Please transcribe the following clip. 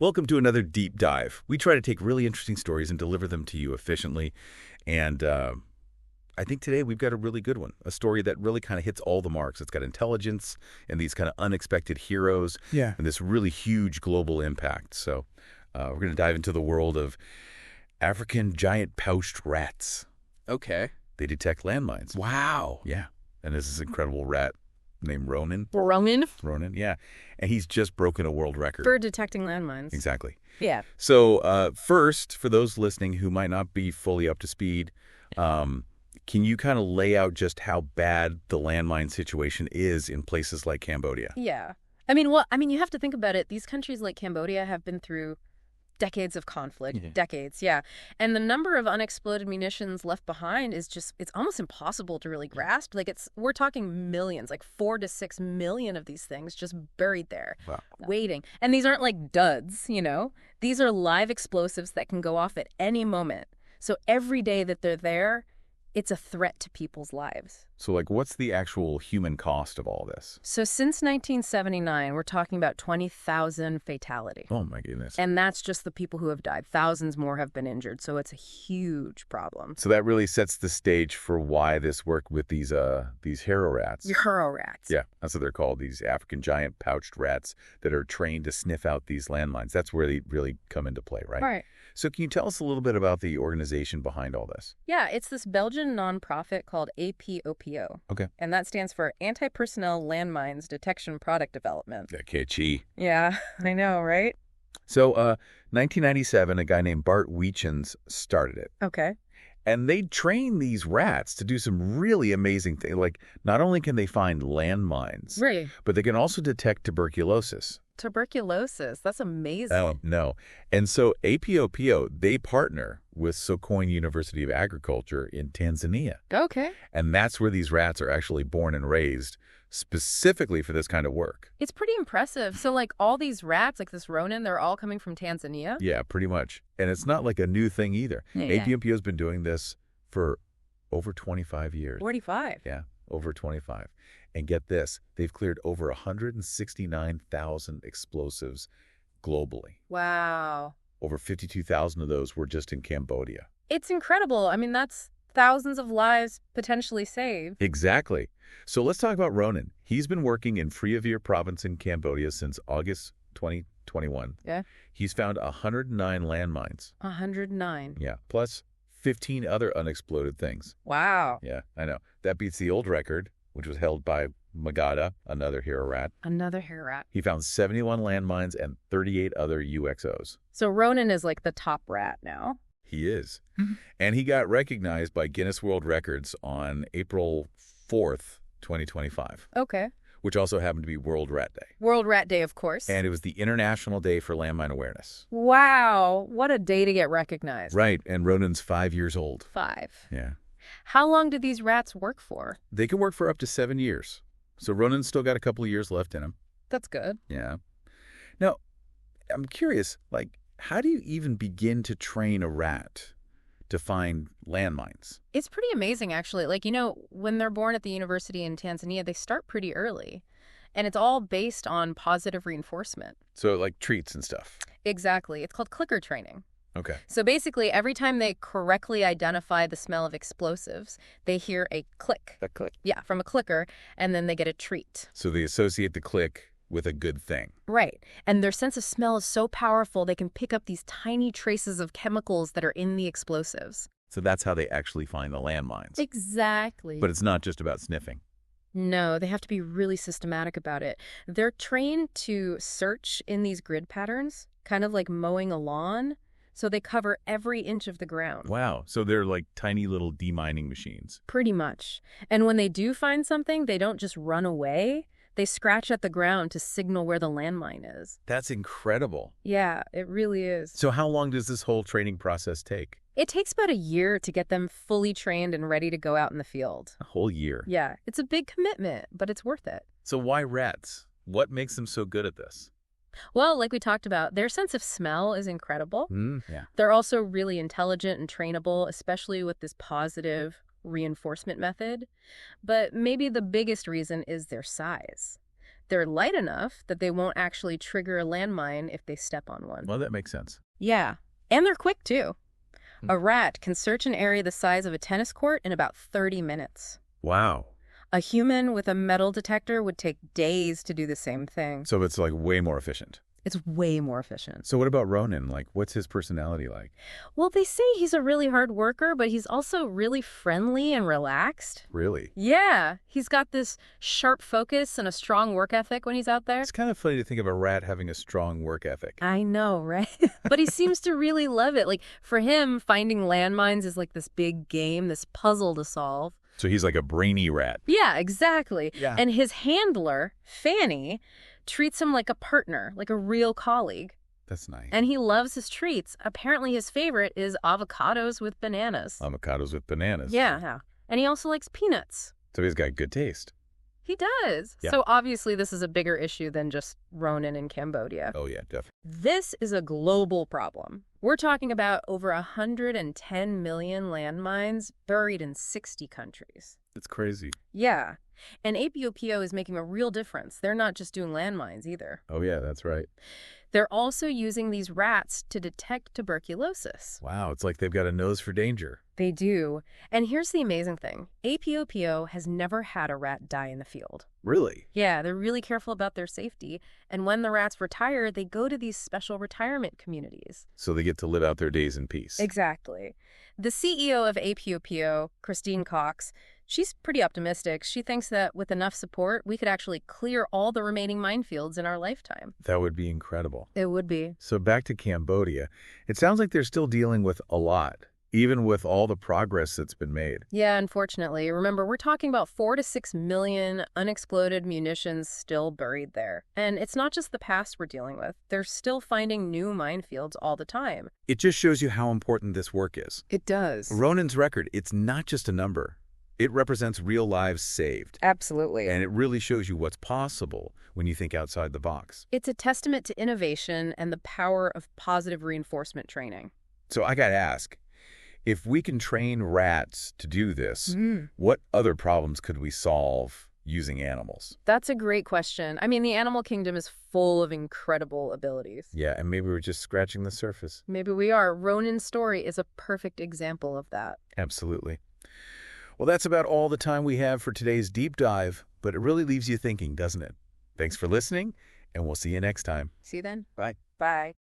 Welcome to another deep dive. We try to take really interesting stories and deliver them to you efficiently. And I think today we've got a really good one, a story that really kind of hits all the marks. It's got intelligence and these kind of unexpected heroes and this really huge global impact. So we're going to dive into the world of African giant pouched rats. Okay. They detect landmines. Wow. Yeah. And there's this incredible rat named Ronin. Ronin, yeah. And he's just broken a world record. for detecting landmines. Exactly. Yeah. So first, for those listening who might not be fully up to speed, can you kind of lay out just how bad the landmine situation is in places like Cambodia? Yeah. You have to think about it. These countries like Cambodia have been through decades of conflict. Decades, yeah. And the number of unexploded munitions left behind is just, it's almost impossible to really grasp. We're talking millions, like 4 to 6 million of these things just buried there, waiting. And these aren't like duds, you know? These are live explosives that can go off at any moment. So every day that they're there, it's a threat to people's lives. So, what's the actual human cost of all this? So since 1979, we're talking about 20,000 fatality. Oh, my goodness. And that's just the people who have died. Thousands more have been injured. So it's a huge problem. So that really sets the stage for why this work with these HeroRATs. HeroRATs. Yeah, that's what they're called, these African giant pouched rats that are trained to sniff out these landmines. That's where they really come into play, right? Right. So can you tell us a little bit about the organization behind all this? Yeah, it's this Belgian nonprofit called APOPO. Okay. And that stands for Anti-Personnel Landmines Detection Product Development. That catchy. Yeah, I know, right? So 1997, a guy named Bart Weechens started it. Okay. And they train these rats to do some really amazing things. Not only can they find landmines, Right. but they can also detect tuberculosis. Tuberculosis. That's amazing. Oh, no. And so APOPO, they partner with Sokoine University of Agriculture in Tanzania. Okay. And that's where these rats are actually born and raised specifically for this kind of work. It's pretty impressive. So all these rats, like this Ronin, they're all coming from Tanzania? Yeah, pretty much. And it's not like a new thing either. Yeah. APOPO has been doing this for over 25 years. 45. Yeah, over 25. And get this, they've cleared over 169,000 explosives globally. Wow. Over 52,000 of those were just in Cambodia. It's incredible. That's thousands of lives potentially saved. Exactly. So let's talk about Ronin. He's been working in Preah Vihear province in Cambodia since August 2021. Yeah. He's found 109 landmines. 109. Yeah, plus 15 other unexploded things. Wow. Yeah, I know. That beats the old record, which was held by Magawa, another HeroRAT. Another HeroRAT. He found 71 landmines and 38 other UXOs. So Ronin is like the top rat now. He is. And he got recognized by Guinness World Records on April 4th, 2025. Okay. Which also happened to be World Rat Day. World Rat Day, of course. And it was the International Day for Landmine Awareness. Wow. What a day to get recognized. Right. And Ronin's 5 years old. 5. Yeah. How long do these rats work for? They can work for up to 7 years. So Ronin's still got a couple of years left in him. That's good. Yeah. Now, I'm curious, how do you even begin to train a rat to find landmines? It's pretty amazing, actually. When they're born at the university in Tanzania, they start pretty early. And it's all based on positive reinforcement. So, treats and stuff. Exactly. It's called clicker training. Okay. So basically, every time they correctly identify the smell of explosives, they hear a click. A click. Yeah, from a clicker, and then they get a treat. So they associate the click with a good thing. Right. And their sense of smell is so powerful, they can pick up these tiny traces of chemicals that are in the explosives. So that's how they actually find the landmines. Exactly. But it's not just about sniffing. No, they have to be really systematic about it. They're trained to search in these grid patterns, kind of like mowing a lawn. So they cover every inch of the ground. Wow. So they're like tiny little demining machines. Pretty much. And when they do find something, they don't just run away. They scratch at the ground to signal where the landmine is. That's incredible. Yeah, it really is. So how long does this whole training process take? It takes about a year to get them fully trained and ready to go out in the field. A whole year? Yeah, it's a big commitment, but it's worth it. So why rats? What makes them so good at this? Well, like we talked about, their sense of smell is incredible. Yeah. They're also really intelligent and trainable, especially with this positive reinforcement method. But maybe the biggest reason is their size. They're light enough that they won't actually trigger a landmine if they step on one. Well, that makes sense. Yeah, and they're quick too. A rat can search an area the size of a tennis court in about 30 minutes. Wow. A human with a metal detector would take days to do the same thing. So it's like way more efficient. It's way more efficient. So what about Ronin? Like, what's his personality like? Well, they say he's a really hard worker, but he's also really friendly and relaxed. Really? Yeah, he's got this sharp focus and a strong work ethic when he's out there. It's kind of funny to think of a rat having a strong work ethic. I know, right? But he seems to really love it. Like, for him, finding landmines is like this big game, this puzzle to solve. So he's like a brainy rat. Yeah, exactly. Yeah. And his handler, Fanny, treats him like a partner, like a real colleague. That's nice. And he loves his treats. Apparently his favorite is avocados with bananas. Avocados with bananas. Yeah. And he also likes peanuts. So he's got good taste. He does. Yeah. So obviously this is a bigger issue than just Ronin in Cambodia. Oh, yeah, definitely. This is a global problem. We're talking about over 110 million landmines buried in 60 countries. It's crazy. Yeah. And APOPO is making a real difference. They're not just doing landmines either. Oh, yeah, that's right. They're also using these rats to detect tuberculosis. Wow, it's like they've got a nose for danger. They do. And here's the amazing thing. APOPO has never had a rat die in the field. Really? Yeah, they're really careful about their safety. And when the rats retire, they go to these special retirement communities. So they get to live out their days in peace. Exactly. The CEO of APOPO, Christine Cox, she's pretty optimistic. She thinks that with enough support, we could actually clear all the remaining minefields in our lifetime. That would be incredible. It would be. So back to Cambodia. It sounds like they're still dealing with a lot, even with all the progress that's been made. Yeah, unfortunately. Remember, we're talking about 4 to 6 million unexploded munitions still buried there. And it's not just the past we're dealing with. They're still finding new minefields all the time. It just shows you how important this work is. It does. Ronin's record, it's not just a number. It represents real lives saved. Absolutely. And it really shows you what's possible when you think outside the box. It's a testament to innovation and the power of positive reinforcement training. So I got to ask, if we can train rats to do this, what other problems could we solve using animals? That's a great question. I mean, the animal kingdom is full of incredible abilities. Yeah, and maybe we're just scratching the surface. Maybe we are. Ronin's story is a perfect example of that. Absolutely. Well, that's about all the time we have for today's deep dive, but it really leaves you thinking, doesn't it? Thanks for listening, and we'll see you next time. See you then. Bye. Bye.